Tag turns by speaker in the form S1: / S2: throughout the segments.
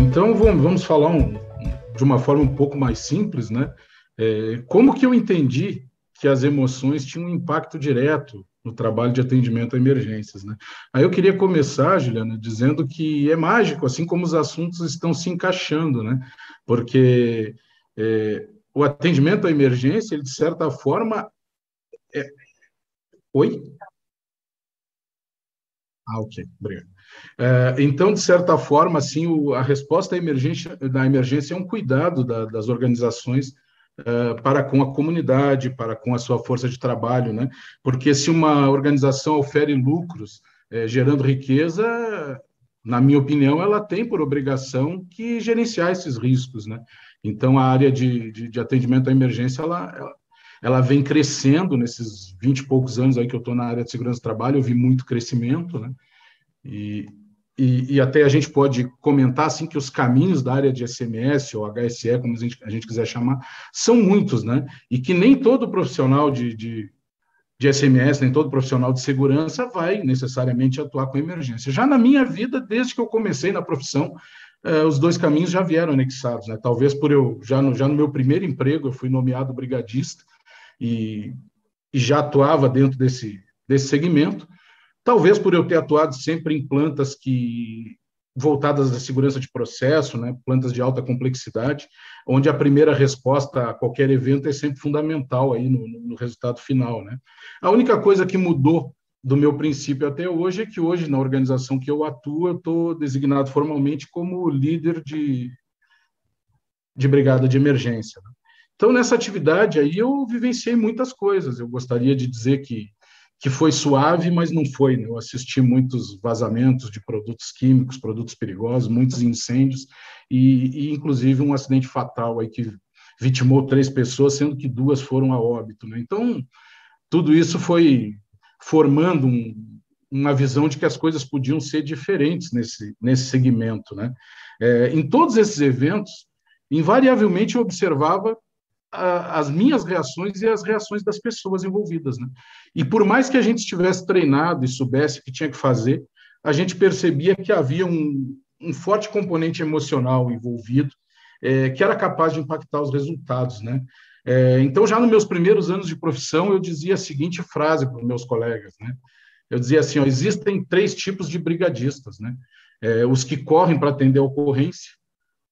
S1: Então, vamos falar de uma forma um pouco mais simples, né? Como que eu entendi que as emoções tinham um impacto direto no trabalho de atendimento a emergências, né? Aí eu queria começar, Juliana, dizendo que é mágico, assim como os assuntos estão se encaixando, né? Porque o atendimento à emergência, ele, de certa forma... É... Oi? Ah, ok, obrigado. Então, de certa forma, assim, a resposta da emergência é um cuidado das organizações para com a comunidade, para com a sua força de trabalho, né? Porque se uma organização ofere lucros, gerando riqueza, na minha opinião, ela tem por obrigação que gerenciar esses riscos, né? Então, a área de atendimento à emergência, ela vem crescendo nesses 20 e poucos anos aí que eu estou na área de segurança do trabalho, eu vi muito crescimento, né? E, e até a gente pode comentar assim que os caminhos da área de SMS ou HSE, como a gente quiser chamar, são muitos, né? E que nem todo profissional de SMS, nem todo profissional de segurança vai necessariamente atuar com emergência. Já na minha vida, desde que eu comecei na profissão, os dois caminhos já vieram anexados, né? Talvez por eu, já no meu primeiro emprego, eu fui nomeado brigadista e, e já atuava dentro desse segmento. Talvez por eu ter atuado sempre em plantas voltadas à segurança de processo, né, plantas de alta complexidade, onde a primeira resposta a qualquer evento é sempre fundamental aí no resultado final, né? A única coisa que mudou do meu princípio até hoje é que hoje, na organização que eu atuo, eu estou designado formalmente como líder de brigada de emergência, né? Então, nessa atividade aí, eu vivenciei muitas coisas. Eu gostaria de dizer que foi suave, mas não foi, né? Eu assisti muitos vazamentos de produtos químicos, produtos perigosos, muitos incêndios e inclusive, um acidente fatal aí que vitimou 3 pessoas, sendo que 2 foram a óbito, né? Então, tudo isso foi formando uma visão de que as coisas podiam ser diferentes nesse segmento, né? Em todos esses eventos, invariavelmente eu observava as minhas reações e as reações das pessoas envolvidas, né? E por mais que a gente estivesse treinado e soubesse o que tinha que fazer, a gente percebia que havia um forte componente emocional envolvido, que era capaz de impactar os resultados, né? Então, já nos meus primeiros anos de profissão, eu dizia a seguinte frase para os meus colegas, né? Eu dizia assim, ó, existem 3 tipos de brigadistas, né? Os que correm para atender a ocorrência,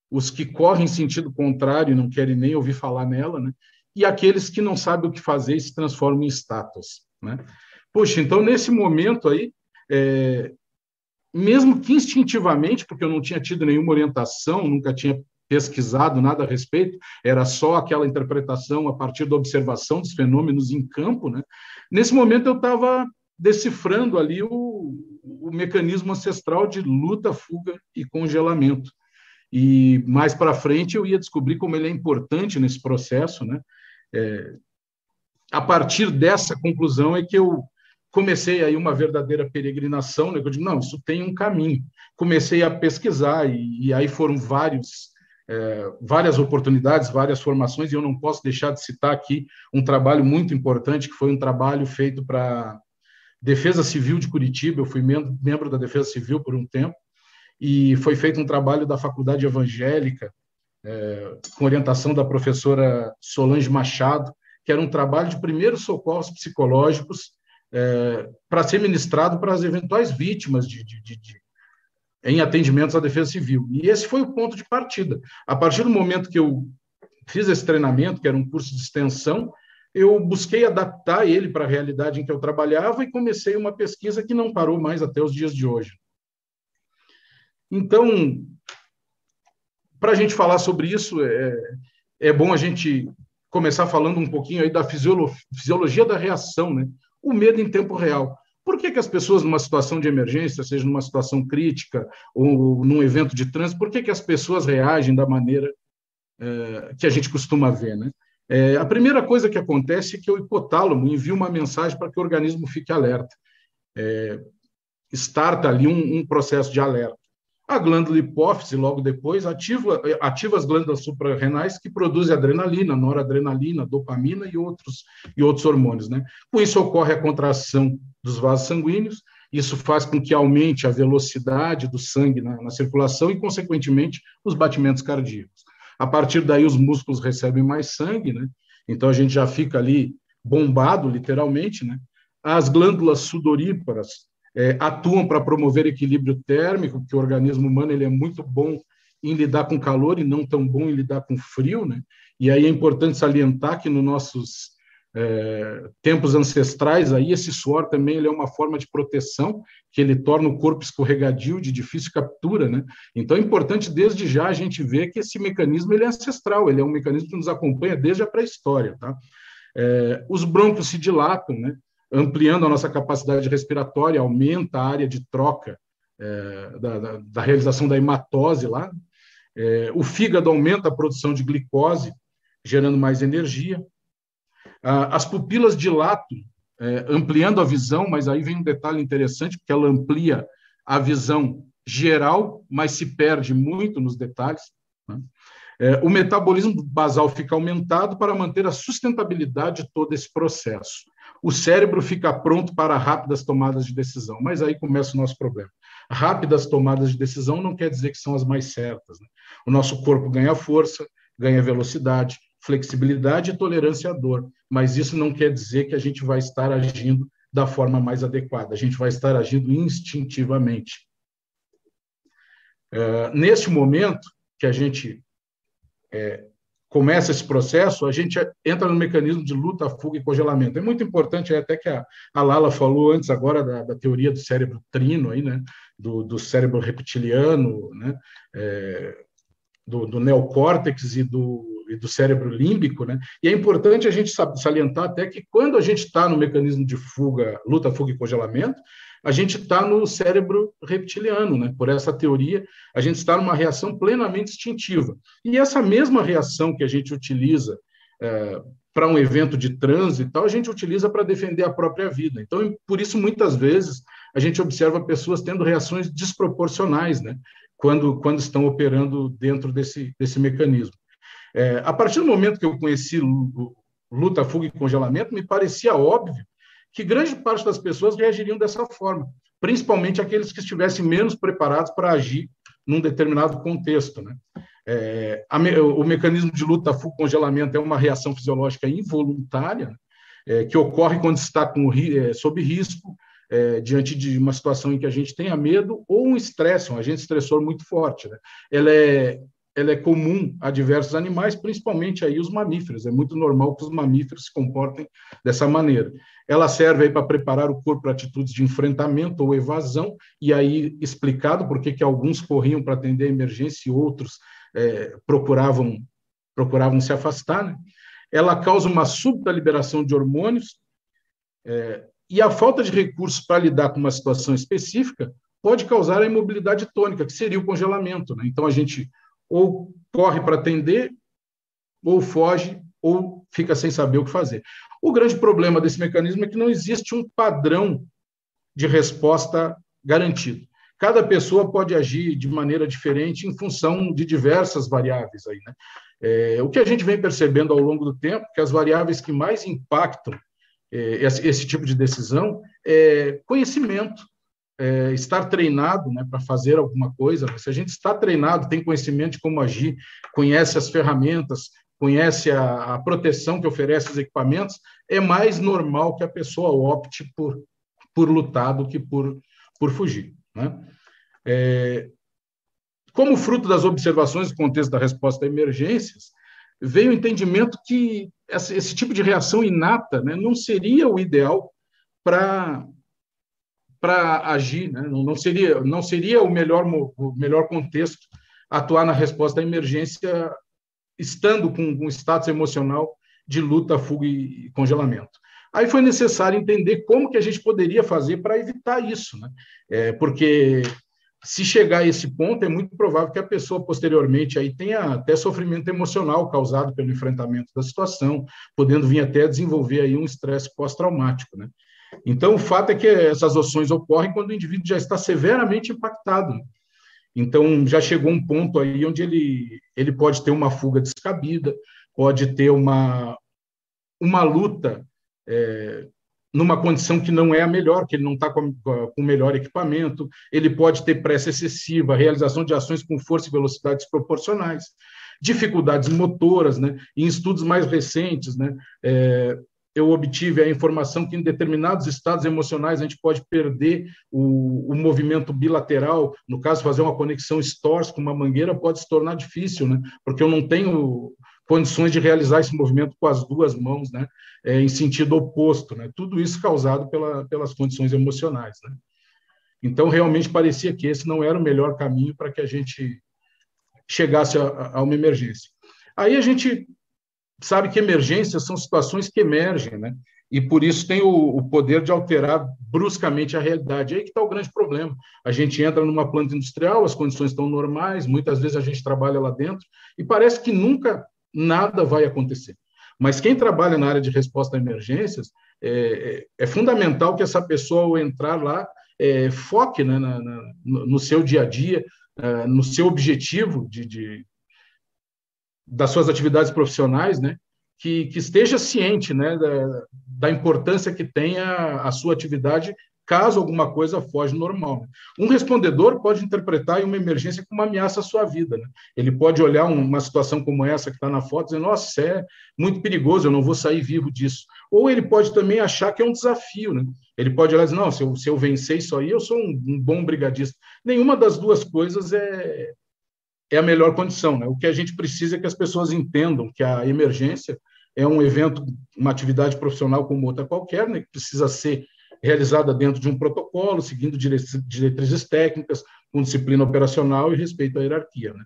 S1: os que correm em sentido contrário e não querem nem ouvir falar nela, né? E aqueles que não sabem o que fazer e se transformam em estátuas, né? Poxa, então, nesse momento aí, mesmo que instintivamente, porque eu não tinha tido nenhuma orientação, nunca tinha pesquisado nada a respeito, era só aquela interpretação a partir da observação dos fenômenos em campo, né? Nesse momento eu estava decifrando ali o mecanismo ancestral de luta, fuga e congelamento. E mais para frente eu ia descobrir como ele é importante nesse processo, né? A partir dessa conclusão é que eu comecei aí uma verdadeira peregrinação, né? Eu digo, não, isso tem um caminho. Comecei a pesquisar e aí foram várias oportunidades, várias formações, e eu não posso deixar de citar aqui um trabalho muito importante, que foi um trabalho feito para Defesa Civil de Curitiba. Eu fui membro da Defesa Civil por um tempo, e foi feito um trabalho da Faculdade Evangélica, com orientação da professora Solange Machado, que era um trabalho de primeiros socorros psicológicos para ser ministrado para as eventuais vítimas em atendimentos à Defesa Civil. E esse foi o ponto de partida. A partir do momento que eu fiz esse treinamento, que era um curso de extensão, eu busquei adaptar ele para a realidade em que eu trabalhava e comecei uma pesquisa que não parou mais até os dias de hoje. Então, para a gente falar sobre isso, é bom a gente começar falando um pouquinho aí da fisiologia da reação, né? O medo em tempo real. Por que as pessoas, numa situação de emergência, seja numa situação crítica ou num evento de trânsito, por que as pessoas reagem da maneira que a gente costuma ver, né? A primeira coisa que acontece é que o hipotálamo envia uma mensagem para que o organismo fique alerta. Starta ali um processo de alerta. A glândula hipófise, logo depois, ativa as glândulas suprarrenais que produzem adrenalina, noradrenalina, dopamina e outros hormônios, né? Com isso ocorre a contração dos vasos sanguíneos, isso faz com que aumente a velocidade do sangue na circulação e, consequentemente, os batimentos cardíacos. A partir daí, os músculos recebem mais sangue, né? Então a gente já fica ali bombado, literalmente, né? As glândulas sudoríparas atuam para promover equilíbrio térmico, porque o organismo humano ele é muito bom em lidar com calor e não tão bom em lidar com frio, né? E aí é importante salientar que nos nossos tempos ancestrais, aí esse suor também ele é uma forma de proteção, que ele torna o corpo escorregadio, de difícil captura, né? Então é importante desde já a gente ver que esse mecanismo ele é ancestral, ele é um mecanismo que nos acompanha desde a pré-história, tá? Os brônquios se dilatam, né? Ampliando a nossa capacidade respiratória, aumenta a área de troca da realização da hematose lá. O fígado aumenta a produção de glicose, gerando mais energia. As pupilas dilatam, ampliando a visão, mas aí vem um detalhe interessante, porque ela amplia a visão geral, mas se perde muito nos detalhes, né? O metabolismo basal fica aumentado para manter a sustentabilidade de todo esse processo. O cérebro fica pronto para rápidas tomadas de decisão, mas aí começa o nosso problema. Rápidas tomadas de decisão não quer dizer que são as mais certas, né? O nosso corpo ganha força, ganha velocidade, flexibilidade e tolerância à dor, mas isso não quer dizer que a gente vai estar agindo da forma mais adequada, a gente vai estar agindo instintivamente. Neste momento que a gente começa esse processo, a gente entra no mecanismo de luta, fuga e congelamento. É muito importante, até que a Lala falou antes agora da teoria do cérebro trino, aí, né? do cérebro reptiliano, né? Do neocórtex e do cérebro límbico, né? E é importante a gente salientar até que quando a gente está no mecanismo de fuga, luta, fuga e congelamento, a gente está no cérebro reptiliano, né? Por essa teoria, a gente está numa reação plenamente instintiva. E essa mesma reação que a gente utiliza para um evento de trânsito e tal, a gente utiliza para defender a própria vida. Então, por isso, muitas vezes, a gente observa pessoas tendo reações desproporcionais, né? Quando estão operando dentro desse mecanismo. A partir do momento que eu conheci luta, fuga e congelamento, me parecia óbvio que grande parte das pessoas reagiriam dessa forma, principalmente aqueles que estivessem menos preparados para agir num determinado contexto, né? O mecanismo de luta, fuga e congelamento é uma reação fisiológica involuntária, que ocorre quando está sob risco, diante de uma situação em que a gente tenha medo ou um estresse, um agente estressor muito forte, né? Ela é comum a diversos animais, principalmente aí os mamíferos. É muito normal que os mamíferos se comportem dessa maneira. Ela serve aí para preparar o corpo para atitudes de enfrentamento ou evasão, e aí explicado por que alguns corriam para atender a emergência e outros procuravam se afastar, né? Ela causa uma súbita liberação de hormônios, e a falta de recursos para lidar com uma situação específica pode causar a imobilidade tônica, que seria o congelamento, né? Então, a gente ou corre para atender, ou foge, ou fica sem saber o que fazer. O grande problema desse mecanismo é que não existe um padrão de resposta garantido. Cada pessoa pode agir de maneira diferente em função de diversas variáveis aí, né? O que a gente vem percebendo ao longo do tempo, que as variáveis que mais impactam esse tipo de decisão é conhecimento, estar treinado, né, para fazer alguma coisa. Se a gente está treinado, tem conhecimento de como agir, conhece as ferramentas, conhece a proteção que oferece os equipamentos, é mais normal que a pessoa opte por lutar do que por fugir, né? Como fruto das observações do contexto da resposta a emergências, veio o entendimento que esse tipo de reação inata, né, não seria o ideal para agir, né? Não seria o melhor contexto atuar na resposta à emergência estando com um status emocional de luta, fuga e congelamento. Aí foi necessário entender como que a gente poderia fazer para evitar isso, né? Porque se chegar a esse ponto, é muito provável que a pessoa posteriormente aí tenha até sofrimento emocional causado pelo enfrentamento da situação, podendo vir até a desenvolver aí um estresse pós-traumático, né? Então, o fato é que essas ações ocorrem quando o indivíduo já está severamente impactado. Então, já chegou um ponto aí onde ele pode ter uma fuga descabida, pode ter uma luta numa condição que não é a melhor, que ele não está com o melhor equipamento, ele pode ter pressa excessiva, realização de ações com força e velocidade desproporcionais, dificuldades motoras, né? Em estudos mais recentes, né, eu obtive a informação que em determinados estados emocionais a gente pode perder o movimento bilateral, no caso, fazer uma conexão STORS com uma mangueira pode se tornar difícil, né? Porque eu não tenho condições de realizar esse movimento com as duas mãos, né? Em sentido oposto, né? Tudo isso causado pelas condições emocionais, né? Então, realmente parecia que esse não era o melhor caminho para que a gente chegasse a uma emergência. Aí a gente sabe que emergências são situações que emergem, né? E por isso tem o poder de alterar bruscamente a realidade. Aí que está o grande problema. A gente entra numa planta industrial, as condições estão normais, muitas vezes a gente trabalha lá dentro e parece que nunca nada vai acontecer. Mas quem trabalha na área de resposta a emergências, é fundamental que essa pessoa, ao entrar lá, foque, né, no seu dia a dia, no seu objetivo das suas atividades profissionais, né, que esteja ciente, né, da importância que tem a sua atividade caso alguma coisa foge do normal. Um respondedor pode interpretar uma emergência como uma ameaça à sua vida, né? Ele pode olhar uma situação como essa que está na foto e dizer, nossa, isso é muito perigoso, eu não vou sair vivo disso. Ou ele pode também achar que é um desafio, né? Ele pode olhar e dizer, não, se eu vencer isso aí, eu sou um bom brigadista. Nenhuma das duas coisas é a melhor condição, né? O que a gente precisa é que as pessoas entendam que a emergência é um evento, uma atividade profissional como outra qualquer, né? Que precisa ser realizada dentro de um protocolo, seguindo diretrizes técnicas, com disciplina operacional e respeito à hierarquia, né?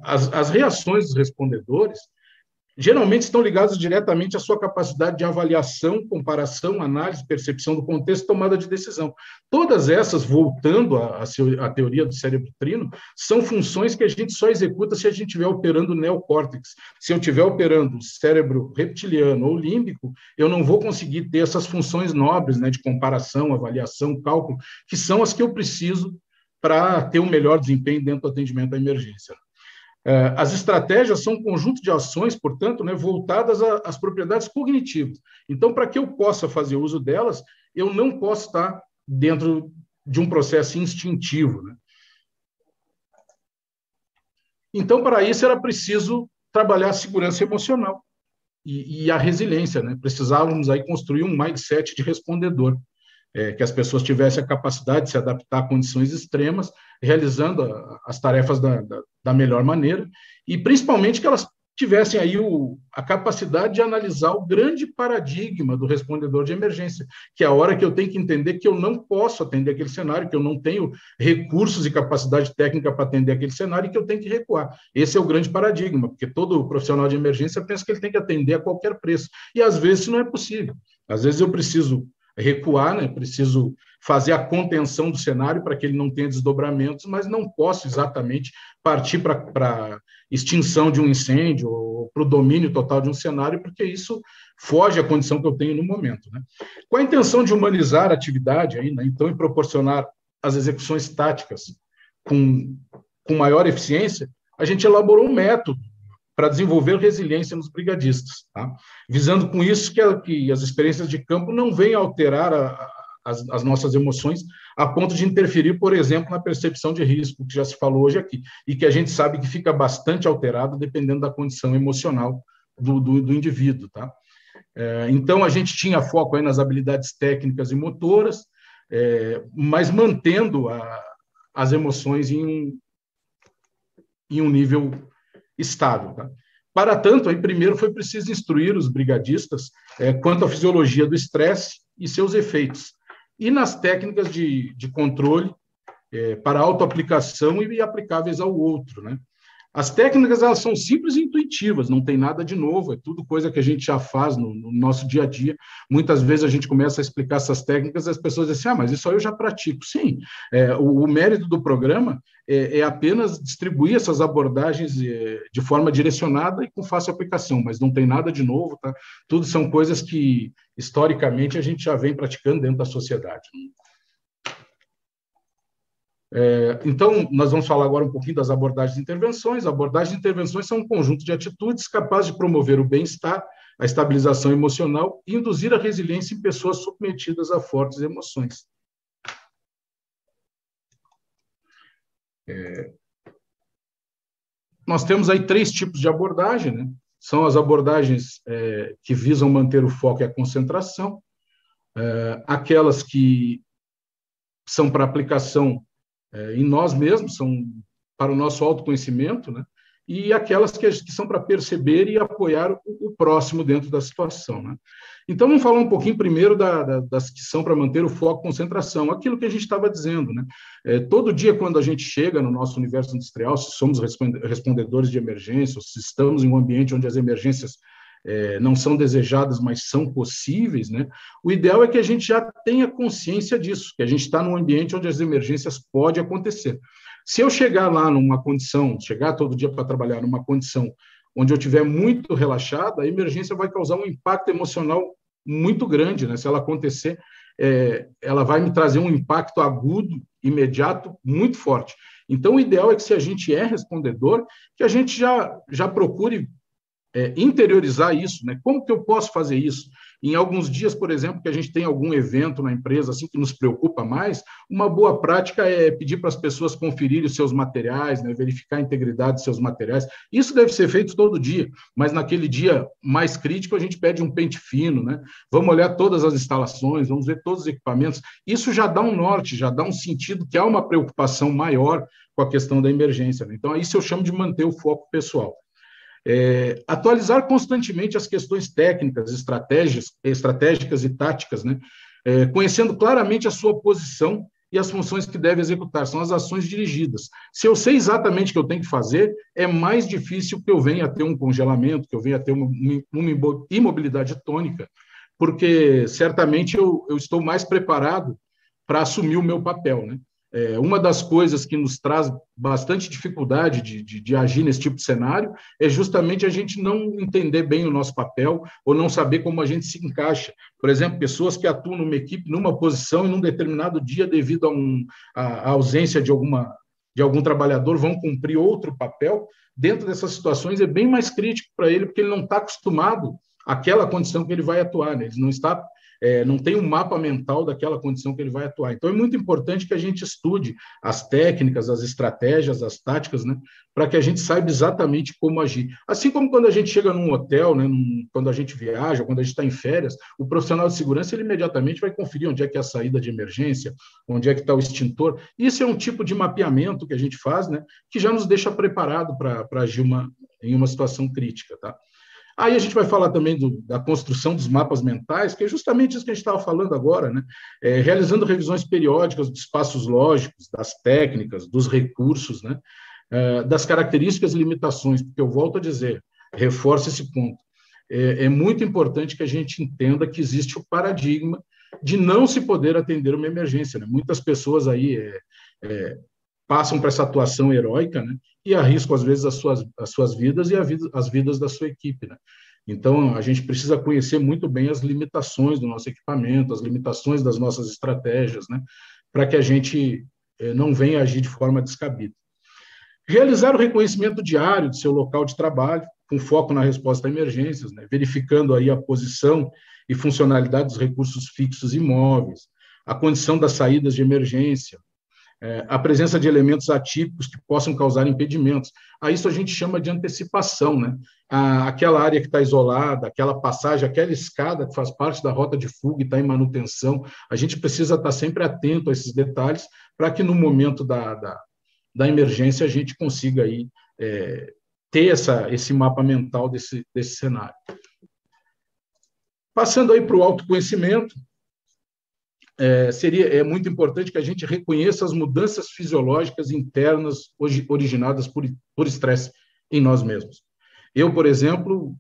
S1: As reações dos respondedores geralmente estão ligadas diretamente à sua capacidade de avaliação, comparação, análise, percepção do contexto, tomada de decisão. Todas essas, voltando à teoria do cérebro trino, são funções que a gente só executa se a gente estiver operando o neocórtex. Se eu estiver operando o cérebro reptiliano ou límbico, eu não vou conseguir ter essas funções nobres, né, de comparação, avaliação, cálculo, que são as que eu preciso para ter um melhor desempenho dentro do atendimento à emergência. As estratégias são um conjunto de ações, portanto, né, voltadas às propriedades cognitivas. Então, para que eu possa fazer uso delas, eu não posso estar dentro de um processo instintivo, né? Então, para isso, era preciso trabalhar a segurança emocional e a resiliência, né? Precisávamos aí construir um mindset de respondedor, que as pessoas tivessem a capacidade de se adaptar a condições extremas, realizando as tarefas da melhor maneira, e principalmente que elas tivessem aí a capacidade de analisar o grande paradigma do respondedor de emergência, que é a hora que eu tenho que entender que eu não posso atender aquele cenário, que eu não tenho recursos e capacidade técnica para atender aquele cenário e que eu tenho que recuar. Esse é o grande paradigma, porque todo profissional de emergência pensa que ele tem que atender a qualquer preço, e às vezes isso não é possível. Às vezes eu preciso recuar, né? Preciso fazer a contenção do cenário para que ele não tenha desdobramentos, mas não posso exatamente partir para extinção de um incêndio ou para o domínio total de um cenário, porque isso foge à condição que eu tenho no momento, né? Com a intenção de humanizar a atividade, aí, né? Então, e proporcionar as execuções táticas com maior eficiência, a gente elaborou um método para desenvolver resiliência nos brigadistas, tá? Visando com isso que as experiências de campo não venham alterar as nossas emoções a ponto de interferir, por exemplo, na percepção de risco, que já se falou hoje aqui, e que a gente sabe que fica bastante alterado dependendo da condição emocional do indivíduo, tá? Então, a gente tinha foco aí nas habilidades técnicas e motoras, mas mantendo as emoções em um nível estável, tá? Para tanto, aí primeiro foi preciso instruir os brigadistas quanto à fisiologia do estresse e seus efeitos, e nas técnicas de controle para autoaplicação e aplicáveis ao outro, né? As técnicas, elas são simples e intuitivas, não tem nada de novo, é tudo coisa que a gente já faz no nosso dia a dia. Muitas vezes a gente começa a explicar essas técnicas e as pessoas dizem assim, mas isso aí eu já pratico. Sim, o mérito do programa é apenas distribuir essas abordagens de forma direcionada e com fácil aplicação, mas não tem nada de novo, tá? Tudo são coisas que, historicamente, a gente já vem praticando dentro da sociedade. Então, nós vamos falar agora um pouquinho das abordagens de intervenções. Abordagens de intervenções são um conjunto de atitudes capazes de promover o bem-estar, a estabilização emocional e induzir a resiliência em pessoas submetidas a fortes emoções. Nós temos aí 3 tipos de abordagem, né? São as abordagens que visam manter o foco e a concentração, aquelas que são para aplicação em nós mesmos, são para o nosso autoconhecimento, né? E aquelas que são para perceber e apoiar o próximo dentro da situação, né? Então, vamos falar um pouquinho primeiro das que são para manter o foco e concentração, aquilo que a gente estava dizendo, né? Todo dia, quando a gente chega no nosso universo industrial, se somos respondedores de emergência, ou se estamos em um ambiente onde as emergências não são desejadas, mas são possíveis, né? O ideal é que a gente já tenha consciência disso, que a gente está num ambiente onde as emergências podem acontecer. Se eu chegar lá numa condição, chegar todo dia para trabalhar numa condição onde eu estiver muito relaxado, a emergência vai causar um impacto emocional muito grande, né? Se ela acontecer, ela vai me trazer um impacto agudo, imediato, muito forte. Então, o ideal é que, se a gente é respondedor, que a gente já procure interiorizar isso, né? Como que eu posso fazer isso? Em alguns dias, por exemplo, que a gente tem algum evento na empresa assim que nos preocupa mais, uma boa prática é pedir para as pessoas conferirem os seus materiais, né? Verificar a integridade dos seus materiais. Isso deve ser feito todo dia, mas naquele dia mais crítico a gente pede um pente fino, né? Vamos olhar todas as instalações, vamos ver todos os equipamentos. Isso já dá um norte, já dá um sentido que há uma preocupação maior com a questão da emergência, né? Então, isso eu chamo de manter o foco pessoal. Atualizar constantemente as questões técnicas, estratégicas e táticas, né? Conhecendo claramente a sua posição e as funções que deve executar, são as ações dirigidas. Se eu sei exatamente o que eu tenho que fazer, é mais difícil que eu venha a ter um congelamento, que eu venha a ter uma imobilidade tônica, porque certamente eu estou mais preparado para assumir o meu papel, né? Uma das coisas que nos traz bastante dificuldade de agir nesse tipo de cenário é justamente a gente não entender bem o nosso papel ou não saber como a gente se encaixa. Por exemplo, pessoas que atuam numa equipe, numa posição, e num determinado dia, devido à ausência de algum trabalhador, vão cumprir outro papel. Dentro dessas situações é bem mais crítico para ele, porque ele não está acostumado àquela condição que ele vai atuar, né? Ele não tem um mapa mental daquela condição que ele vai atuar. Então, é muito importante que a gente estude as técnicas, as estratégias, as táticas, né, para que a gente saiba exatamente como agir. Assim como quando a gente chega num hotel, né, quando a gente viaja, quando a gente está em férias, o profissional de segurança, ele imediatamente vai conferir onde é que é a saída de emergência, onde é que está o extintor. Isso é um tipo de mapeamento que a gente faz, né, que já nos deixa preparado para agir em uma situação crítica, tá? Aí a gente vai falar também da construção dos mapas mentais, que é justamente isso que a gente estava falando agora, né? Realizando revisões periódicas dos espaços lógicos, das técnicas, dos recursos, né? Das características e limitações, porque eu volto a dizer, reforço esse ponto. É muito importante que a gente entenda que existe o paradigma de não se poder atender uma emergência, né? Muitas pessoas aí passam para essa atuação heróica, né? E arriscam, às vezes, as suas vidas e as vidas da sua equipe, né? Então, a gente precisa conhecer muito bem as limitações do nosso equipamento, as limitações das nossas estratégias, né? Para que a gente não venha agir de forma descabida. Realizar o reconhecimento diário do seu local de trabalho, com foco na resposta a emergências, né? Verificando aí a posição e funcionalidade dos recursos fixos e móveis, a condição das saídas de emergência, a presença de elementos atípicos que possam causar impedimentos. A isso a gente chama de antecipação, né? Aquela área que está isolada, aquela passagem, aquela escada que faz parte da rota de fuga e está em manutenção, a gente precisa estar sempre atento a esses detalhes para que no momento da emergência a gente consiga aí, ter esse mapa mental desse cenário. Passando aí para o autoconhecimento, é muito importante que a gente reconheça as mudanças fisiológicas internas originadas por estresse em nós mesmos. Eu, por exemplo,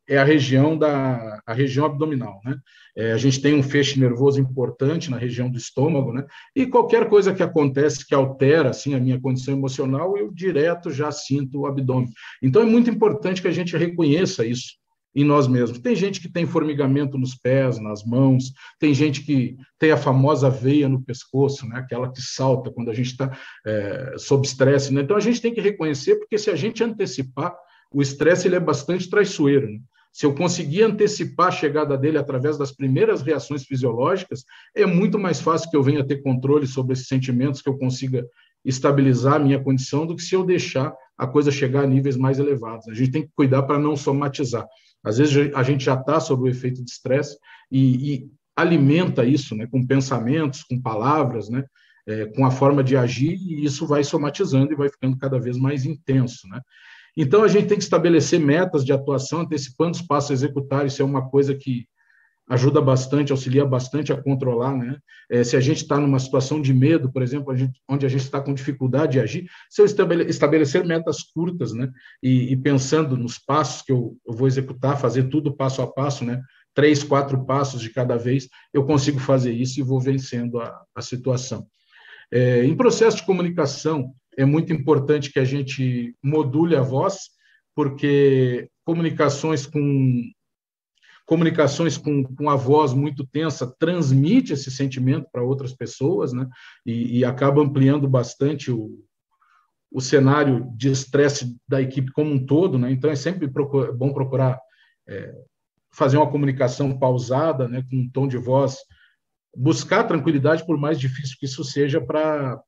S1: a região abdominal, né? A gente tem um feixe nervoso importante na região do estômago, né? E qualquer coisa que acontece que altera assim a minha condição emocional, eu direto já sinto o abdômen. Então é muito importante que a gente reconheça isso em nós mesmos. Tem gente que tem formigamento nos pés, nas mãos, tem gente que tem a famosa veia no pescoço, né? Aquela que salta quando a gente está sob estresse. Né? Então, a gente tem que reconhecer, porque se a gente antecipar, o estresse ele é bastante traiçoeiro. Né? Se eu conseguir antecipar a chegada dele através das primeiras reações fisiológicas, é muito mais fácil que eu venha ter controle sobre esses sentimentos, que eu consiga estabilizar a minha condição, do que se eu deixar a coisa chegar a níveis mais elevados. A gente tem que cuidar para não somatizar. Às vezes a gente já está sob o efeito de estresse e alimenta isso, né, com pensamentos, com palavras, né, com a forma de agir, e isso vai somatizando e vai ficando cada vez mais intenso, né? Então, a gente tem que estabelecer metas de atuação, antecipando os passos a executar. Isso é uma coisa que ajuda bastante, auxilia bastante a controlar, né? Se a gente está numa situação de medo, por exemplo, onde a gente está com dificuldade de agir, se eu estabelecer metas curtas, né? E pensando nos passos que eu vou executar, fazer tudo passo a passo, né? 3, 4 passos de cada vez, eu consigo fazer isso e vou vencendo a situação. Em processo de comunicação, é muito importante que a gente module a voz, porque com a voz muito tensa transmite esse sentimento para outras pessoas, né? E acaba ampliando bastante o cenário de estresse da equipe como um todo, né? Então, é sempre bom procurar fazer uma comunicação pausada, né? Com um tom de voz, buscar tranquilidade, por mais difícil que isso seja, para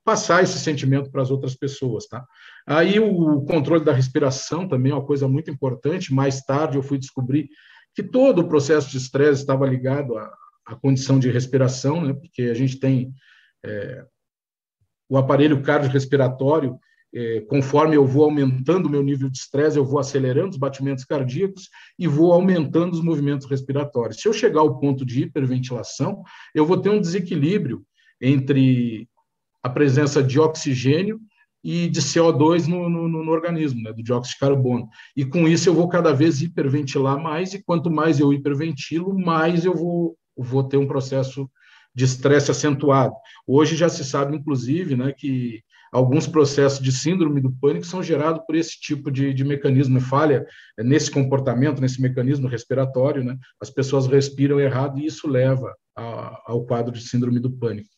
S1: passar esse sentimento para as outras pessoas, tá? Aí o controle da respiração também é uma coisa muito importante. Mais tarde eu fui descobrir que todo o processo de estresse estava ligado à condição de respiração, né? Porque a gente tem o aparelho cardiorrespiratório, conforme eu vou aumentando o meu nível de estresse, eu vou acelerando os batimentos cardíacos e vou aumentando os movimentos respiratórios. Se eu chegar ao ponto de hiperventilação, eu vou ter um desequilíbrio entre a presença de oxigênio e de CO2 no organismo, né, do dióxido de carbono. E com isso eu vou cada vez hiperventilar mais, e quanto mais eu hiperventilo, mais eu vou ter um processo de estresse acentuado. Hoje já se sabe, inclusive, né, que alguns processos de síndrome do pânico são gerados por esse tipo de mecanismo, falha nesse comportamento, nesse mecanismo respiratório, né? As pessoas respiram errado e isso leva ao quadro de síndrome do pânico.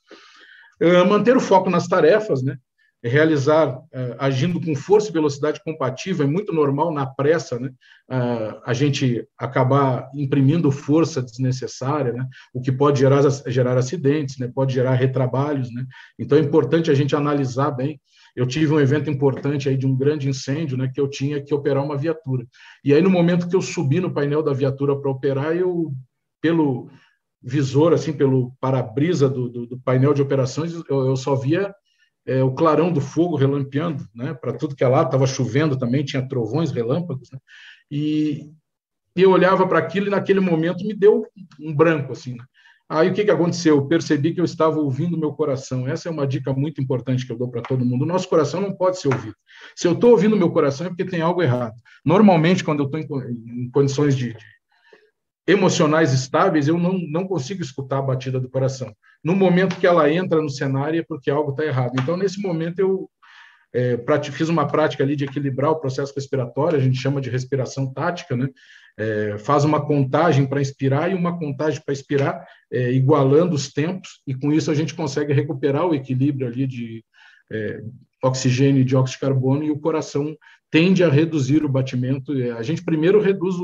S1: Manter o foco nas tarefas, né? Realizar, agindo com força e velocidade compatível. É muito normal na pressa, né? A gente acabar imprimindo força desnecessária, né? O que pode gerar acidentes, né? Pode gerar retrabalhos, né? Então é importante a gente analisar bem. Eu tive um evento importante aí de um grande incêndio, né? Que eu tinha que operar uma viatura. E aí, no momento que eu subi no painel da viatura para operar, pelo visor, assim, pelo para-brisa do painel de operações, eu só via o clarão do fogo relampeando, né, para tudo que é lado. Estava chovendo também, tinha trovões, relâmpagos, né, e eu olhava para aquilo e naquele momento me deu um branco, assim, né? Aí o que aconteceu? Eu percebi que eu estava ouvindo o meu coração. Essa é uma dica muito importante que eu dou para todo mundo. O nosso coração não pode ser ouvido. Se eu estou ouvindo o meu coração é porque tem algo errado. Normalmente, quando eu estou em condições de emocionais estáveis, eu não consigo escutar a batida do coração. No momento que ela entra no cenário, é porque algo está errado. Então, nesse momento, eu fiz uma prática ali de equilibrar o processo respiratório, a gente chama de respiração tática, né? Faz uma contagem para inspirar e uma contagem para expirar, igualando os tempos, e com isso a gente consegue recuperar o equilíbrio ali de oxigênio e dióxido de carbono, e o coração tende a reduzir o batimento. A gente primeiro reduz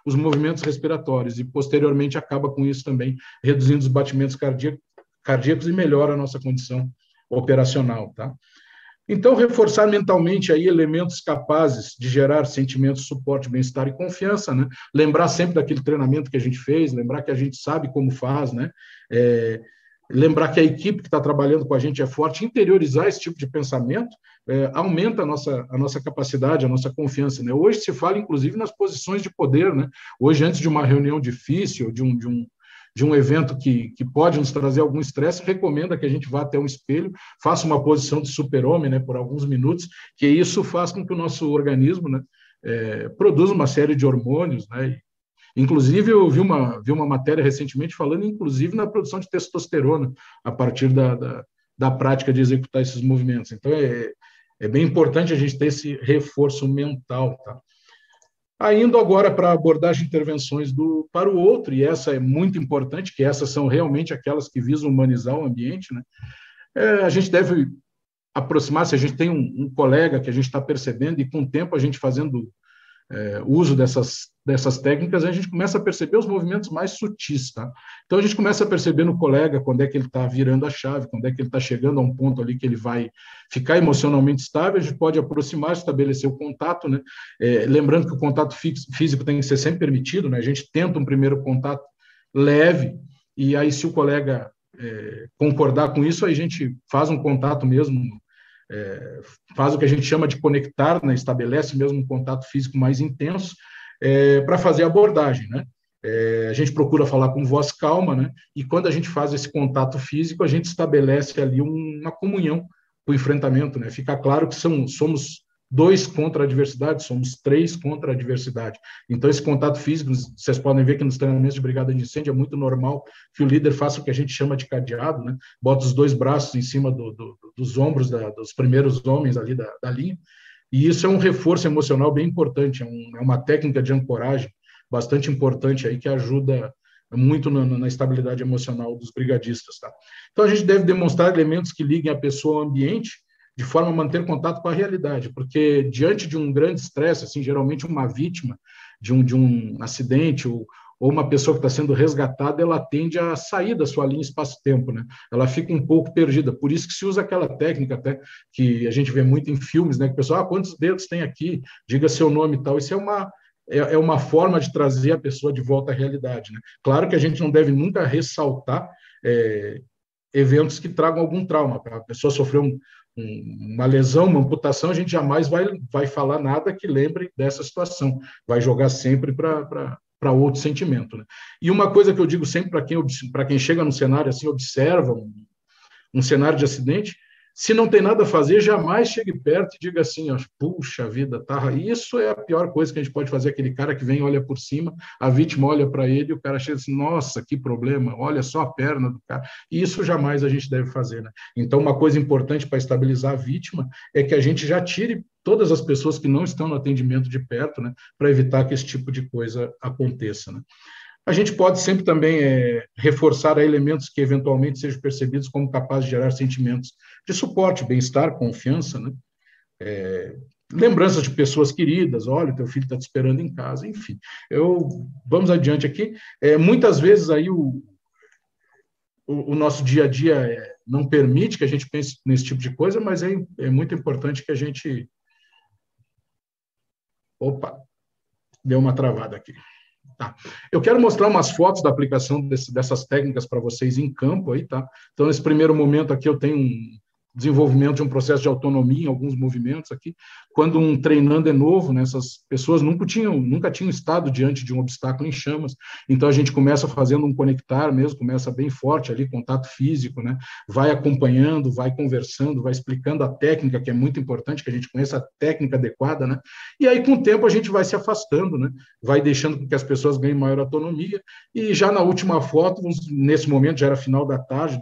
S1: os movimentos respiratórios e, posteriormente, acaba com isso também, reduzindo os batimentos cardíacos e melhora a nossa condição operacional, tá? Então, reforçar mentalmente aí elementos capazes de gerar sentimentos de suporte, bem-estar e confiança, né? Lembrar sempre daquele treinamento que a gente fez, lembrar que a gente sabe como faz, né? Lembrar que a equipe que está trabalhando com a gente é forte. Interiorizar esse tipo de pensamento aumenta a nossa capacidade, a nossa confiança, né? Hoje se fala, inclusive, nas posições de poder, né? Hoje, antes de uma reunião difícil, de um evento que pode nos trazer algum estresse, recomenda que a gente vá até um espelho, faça uma posição de super-homem, né, por alguns minutos, que isso faz com que o nosso organismo, né, produza uma série de hormônios, né? Inclusive, eu vi uma matéria recentemente falando, inclusive, na produção de testosterona, a partir da prática de executar esses movimentos. Então, é bem importante a gente ter esse reforço mental, tá? Indo agora para a abordagem de intervenções para o outro, e essa é muito importante, que essas são realmente aquelas que visam humanizar o ambiente, né? A gente deve aproximar, se a gente tem um colega que a gente está percebendo, e com o tempo a gente fazendo o uso dessas técnicas, a gente começa a perceber os movimentos mais sutis, tá? Então, a gente começa a perceber no colega quando é que ele está virando a chave, quando é que ele está chegando a um ponto ali que ele vai ficar emocionalmente estável, a gente pode aproximar, estabelecer o contato, né? Lembrando que o contato físico tem que ser sempre permitido, né? A gente tenta um primeiro contato leve, e aí, se o colega concordar com isso, aí a gente faz um contato mesmo, faz o que a gente chama de conectar, né? Estabelece mesmo um contato físico mais intenso para fazer a abordagem, né? A gente procura falar com voz calma, né? E quando a gente faz esse contato físico, a gente estabelece ali uma comunhão para o enfrentamento, né? Fica claro que somos dois contra a adversidade, somos três contra a adversidade. Então, esse contato físico, vocês podem ver que nos treinamentos de brigada de incêndio é muito normal que o líder faça o que a gente chama de cadeado, né? Bota os dois braços em cima dos ombros dos primeiros homens ali da linha, e isso é um reforço emocional bem importante, é uma técnica de ancoragem bastante importante aí que ajuda muito na estabilidade emocional dos brigadistas, tá? Então, a gente deve demonstrar elementos que liguem a pessoa ao ambiente, de forma a manter contato com a realidade, porque diante de um grande estresse, assim, geralmente uma vítima de um acidente ou uma pessoa que está sendo resgatada, ela tende a sair da sua linha espaço-tempo, né? Ela fica um pouco perdida. Por isso que se usa aquela técnica até que a gente vê muito em filmes, né? Que o pessoal, quantos dedos tem aqui? Diga seu nome e tal. Isso é uma forma de trazer a pessoa de volta à realidade, né? Claro que a gente não deve nunca ressaltar eventos que tragam algum trauma. A pessoa sofreu uma lesão, uma amputação, a gente jamais vai falar nada que lembre dessa situação. Vai jogar sempre para outro sentimento, né? E uma coisa que eu digo sempre para quem chega no cenário assim, observa um cenário de acidente, se não tem nada a fazer, jamais chegue perto e diga assim, ó, puxa vida, tá. Isso é a pior coisa que a gente pode fazer, aquele cara que vem, olha por cima, a vítima olha para ele, e o cara chega assim, nossa, que problema, olha só a perna do cara. E isso jamais a gente deve fazer, né? Então, uma coisa importante para estabilizar a vítima é que a gente já tire todas as pessoas que não estão no atendimento de perto, né, para evitar que esse tipo de coisa aconteça, né? A gente pode sempre também reforçar elementos que eventualmente sejam percebidos como capazes de gerar sentimentos de suporte, bem-estar, confiança, né? Lembranças de pessoas queridas, olha, teu filho está te esperando em casa, enfim. Vamos adiante aqui. Muitas vezes aí o nosso dia a dia não permite que a gente pense nesse tipo de coisa, mas é muito importante que a gente... Opa, deu uma travada aqui. Tá. Eu quero mostrar umas fotos da aplicação dessas técnicas para vocês em campo aí, tá? Então, nesse primeiro momento aqui, eu tenho um desenvolvimento de um processo de autonomia em alguns movimentos aqui. Quando um treinando é novo, né, essas pessoas nunca tinham estado diante de um obstáculo em chamas. Então, a gente começa fazendo um conectar mesmo, começa bem forte ali, contato físico, né? Vai acompanhando, vai conversando, vai explicando a técnica, que é muito importante, que a gente conheça a técnica adequada, né? E aí, com o tempo, a gente vai se afastando, né? Vai deixando com que as pessoas ganhem maior autonomia. E já na última foto, nesse momento, já era final da tarde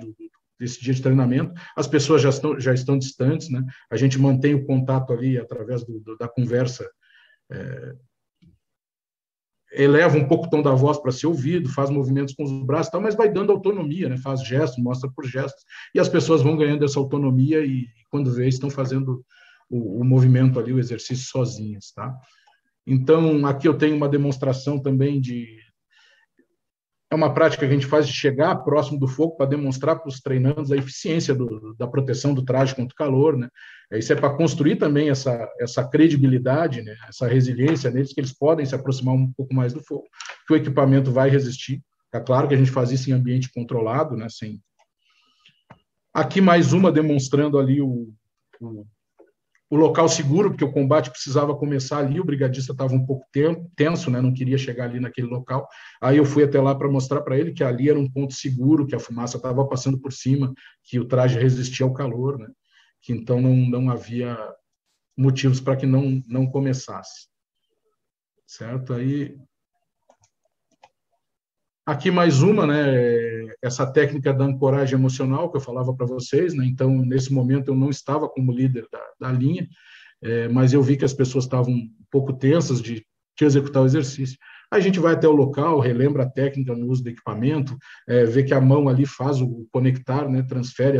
S1: desse dia de treinamento, as pessoas já estão distantes, né? A gente mantém o contato ali através da conversa, eleva um pouco o tom da voz para ser ouvido, faz movimentos com os braços, tal, mas vai dando autonomia, né? Faz gestos, mostra por gestos, e as pessoas vão ganhando essa autonomia e, quando vê, estão fazendo o movimento ali, o exercício sozinhas, tá? Então, aqui eu tenho uma demonstração também é uma prática que a gente faz de chegar próximo do fogo para demonstrar para os treinandos a eficiência da proteção do traje contra o calor, né? Isso é para construir também essa credibilidade, né? Essa resiliência neles, que eles podem se aproximar um pouco mais do fogo, que o equipamento vai resistir. É claro que a gente faz isso em ambiente controlado, né? Assim. Aqui mais uma demonstrando ali o local seguro, porque o combate precisava começar ali, o brigadista estava um pouco tenso, né, não queria chegar ali naquele local. Aí eu fui até lá para mostrar para ele que ali era um ponto seguro, que a fumaça estava passando por cima, que o traje resistia ao calor, né, que então não havia motivos para que não começasse. Certo? Aí... Aqui mais uma, né, essa técnica da ancoragem emocional que eu falava para vocês, né, então, nesse momento eu não estava como líder da linha, mas eu vi que as pessoas estavam um pouco tensas de de executar o exercício. A gente vai até o local, relembra a técnica no uso do equipamento, vê que a mão ali faz o conectar, né, transfere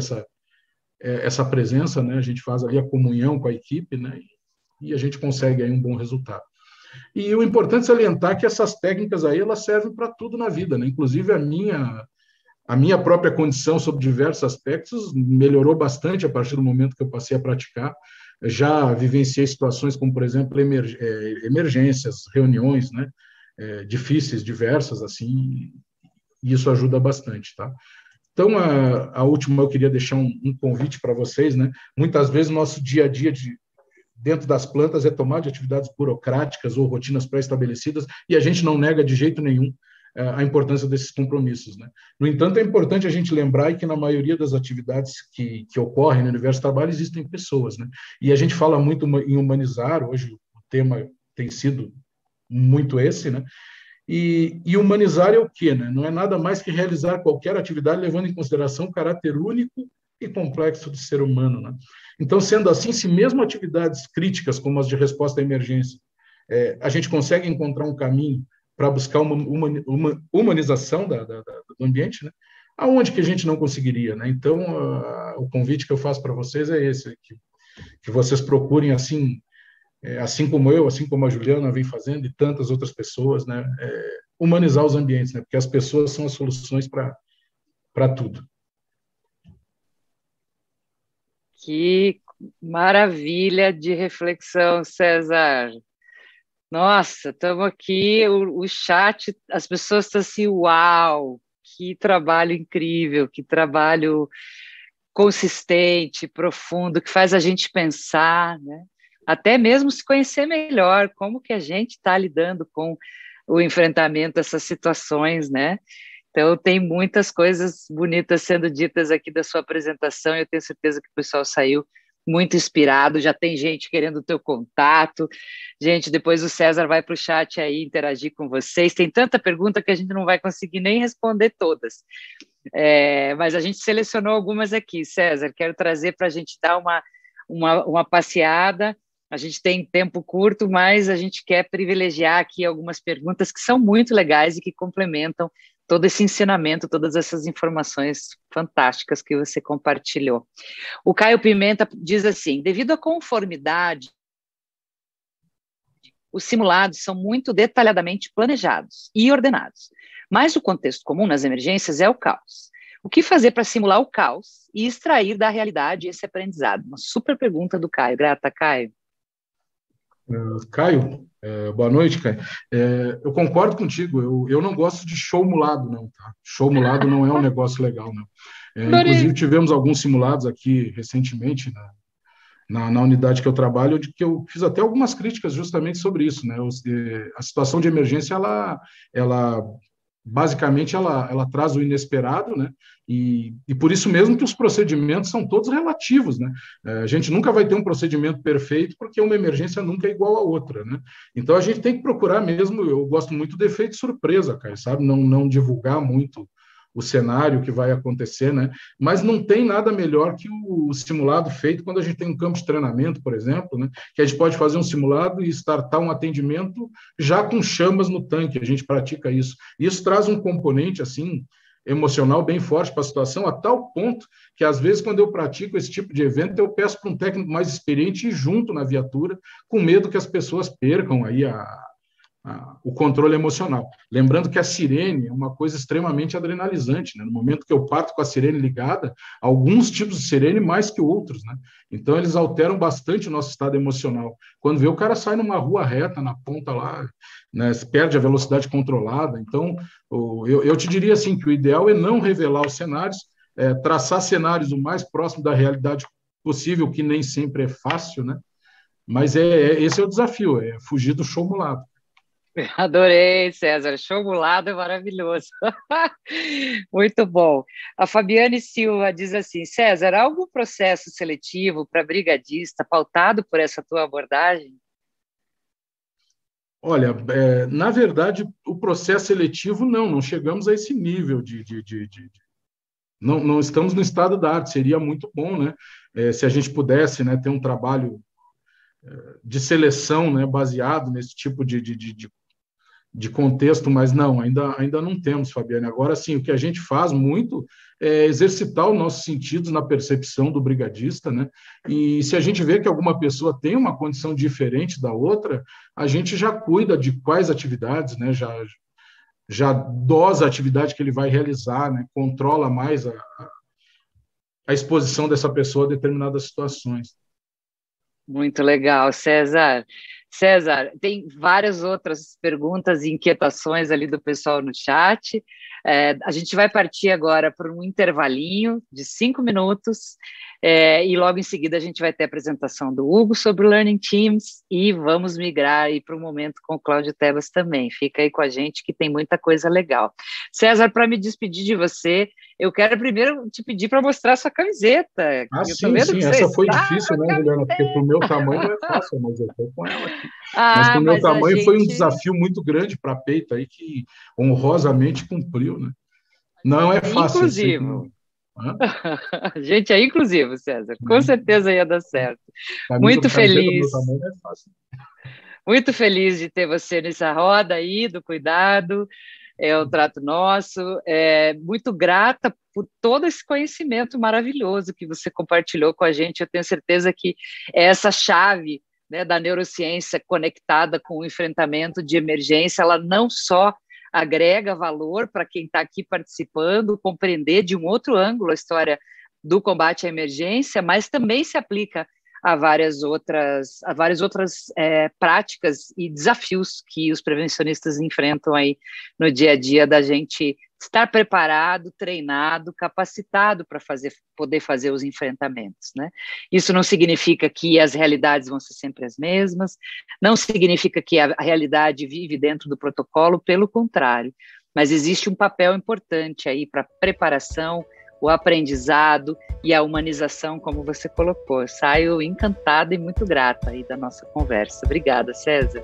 S1: essa presença, né, a gente faz ali a comunhão com a equipe, né, e a gente consegue aí um bom resultado. E o importante é salientar que essas técnicas aí, elas servem para tudo na vida, né, inclusive a minha própria condição sobre diversos aspectos melhorou bastante a partir do momento que eu passei a praticar. Já vivenciei situações como, por exemplo, emergências, reuniões, né, difíceis, diversas, assim, e isso ajuda bastante, tá? Então, a última, eu queria deixar um convite para vocês, né? Muitas vezes o nosso dia a dia dentro das plantas é tomar de atividades burocráticas ou rotinas pré-estabelecidas, e a gente não nega de jeito nenhum a importância desses compromissos, né? No entanto, é importante a gente lembrar que na maioria das atividades que ocorrem no universo do trabalho existem pessoas, né? E a gente fala muito em humanizar, hoje o tema tem sido muito esse, né? E humanizar é o quê, né? Não é nada mais que realizar qualquer atividade levando em consideração o caráter único e complexo do ser humano, né? Então, sendo assim, se mesmo atividades críticas, como as de resposta à emergência, a gente consegue encontrar um caminho para buscar uma humanização do ambiente, né? Aonde que a gente não conseguiria, né? Então, o convite que eu faço para vocês é esse, que vocês procurem, assim como eu, assim como a Juliana vem fazendo e tantas outras pessoas, né? Humanizar os ambientes, né? Porque as pessoas são as soluções para tudo.
S2: Que maravilha de reflexão, César. Nossa, estamos aqui, o chat, as pessoas estão assim, uau, que trabalho incrível, que trabalho consistente, profundo, que faz a gente pensar, né? Até mesmo se conhecer melhor, como que a gente está lidando com o enfrentamento dessas situações, né? Então, tem muitas coisas bonitas sendo ditas aqui da sua apresentação, eu tenho certeza que o pessoal saiu muito inspirado, já tem gente querendo o teu contato. Gente, depois o César vai para o chat aí interagir com vocês. Tem tanta pergunta que a gente não vai conseguir nem responder todas. Mas a gente selecionou algumas aqui, César. Quero trazer para a gente dar uma passeada. A gente tem tempo curto, mas a gente quer privilegiar aqui algumas perguntas que são muito legais e que complementam todo esse ensinamento, todas essas informações fantásticas que você compartilhou. O Caio Pimenta diz assim: devido à conformidade, os simulados são muito detalhadamente planejados e ordenados, mas o contexto comum nas emergências é o caos. O que fazer para simular o caos e extrair da realidade esse aprendizado? Uma super pergunta do Caio. Grata, Caio.
S1: Caio, boa noite, Caio. Eu concordo contigo, eu não gosto de show mulado, não, tá? Show mulado não é um negócio legal, não. Inclusive, tivemos alguns simulados aqui recentemente, na unidade que eu trabalho, onde que eu fiz até algumas críticas justamente sobre isso, né? A situação de emergência, ela basicamente, ela traz o inesperado, né? E por isso mesmo que os procedimentos são todos relativos, né? A gente nunca vai ter um procedimento perfeito, porque uma emergência nunca é igual a outra, né? Então, a gente tem que procurar mesmo, eu gosto muito do efeito surpresa, cara, sabe? Não divulgar muito o cenário que vai acontecer, né? Mas não tem nada melhor que o simulado feito quando a gente tem um campo de treinamento, por exemplo, né? Que a gente pode fazer um simulado e startar um atendimento já com chamas no tanque, a gente pratica isso. Isso traz um componente, assim, emocional bem forte para a situação, a tal ponto que, às vezes, quando eu pratico esse tipo de evento, eu peço para um técnico mais experiente ir junto na viatura, com medo que as pessoas percam aí o controle emocional. Lembrando que a sirene é uma coisa extremamente adrenalizante, né? No momento que eu parto com a sirene ligada, alguns tipos de sirene mais que outros, né? Então, eles alteram bastante o nosso estado emocional. Quando vê, o cara sai numa rua reta, na ponta lá, né? Perde a velocidade controlada. Então, eu te diria assim, que o ideal é não revelar os cenários, traçar cenários o mais próximo da realidade possível, que nem sempre é fácil, né? Mas esse é o desafio, é fugir do show mulado.
S2: Adorei, César. Showmulado é maravilhoso. Muito bom. A Fabiane Silva diz assim: César, há algum processo seletivo para brigadista pautado por essa tua abordagem?
S1: Olha, na verdade, o processo seletivo, não chegamos a esse nível não estamos no estado da arte, seria muito bom, né? Se a gente pudesse, né, ter um trabalho de seleção, né, baseado nesse tipo de contexto, mas não, ainda não temos, Fabiane. Agora, sim, o que a gente faz muito é exercitar os nossos sentidos na percepção do brigadista, né? E se a gente vê que alguma pessoa tem uma condição diferente da outra, a gente já cuida de quais atividades, né? Já dosa a atividade que ele vai realizar, né? Controla mais a exposição dessa pessoa a determinadas situações.
S2: Muito legal, César. César, tem várias outras perguntas e inquietações ali do pessoal no chat. A gente vai partir agora para um intervalinho de 5 minutos, e logo em seguida a gente vai ter a apresentação do Hugo sobre o Learning Teams e vamos migrar aí para um momento com o Cláudio Tebas também. Fica aí com a gente que tem muita coisa legal. César, para me despedir de você, eu quero primeiro te pedir para mostrar sua camiseta.
S1: Sim, essa foi difícil, né, Juliana? Porque para o meu tamanho não é fácil, mas eu estou com ela aqui. Mas para o meu tamanho foi um desafio muito grande para a Peita aí, que honrosamente cumpriu, né? Não é fácil.
S2: Inclusivo. A gente é inclusivo, César. Com certeza ia dar certo. Muito feliz.
S1: Do meu tamanho é fácil.
S2: Muito feliz de ter você nessa roda aí do cuidado. É um trato nosso. Muito grata por todo esse conhecimento maravilhoso que você compartilhou com a gente. Eu tenho certeza que é essa chave, né, da neurociência conectada com o enfrentamento de emergência, ela não só agrega valor para quem está aqui participando, compreender de um outro ângulo a história do combate à emergência, mas também se aplica a várias outras práticas e desafios que os prevencionistas enfrentam aí no dia a dia, da gente estar preparado, treinado, capacitado para poder fazer os enfrentamentos, né? Isso não significa que as realidades vão ser sempre as mesmas, não significa que a realidade vive dentro do protocolo, pelo contrário, mas existe um papel importante aí para a preparação, o aprendizado e a humanização, como você colocou. Eu saio encantada e muito grata aí da nossa conversa. Obrigada, César.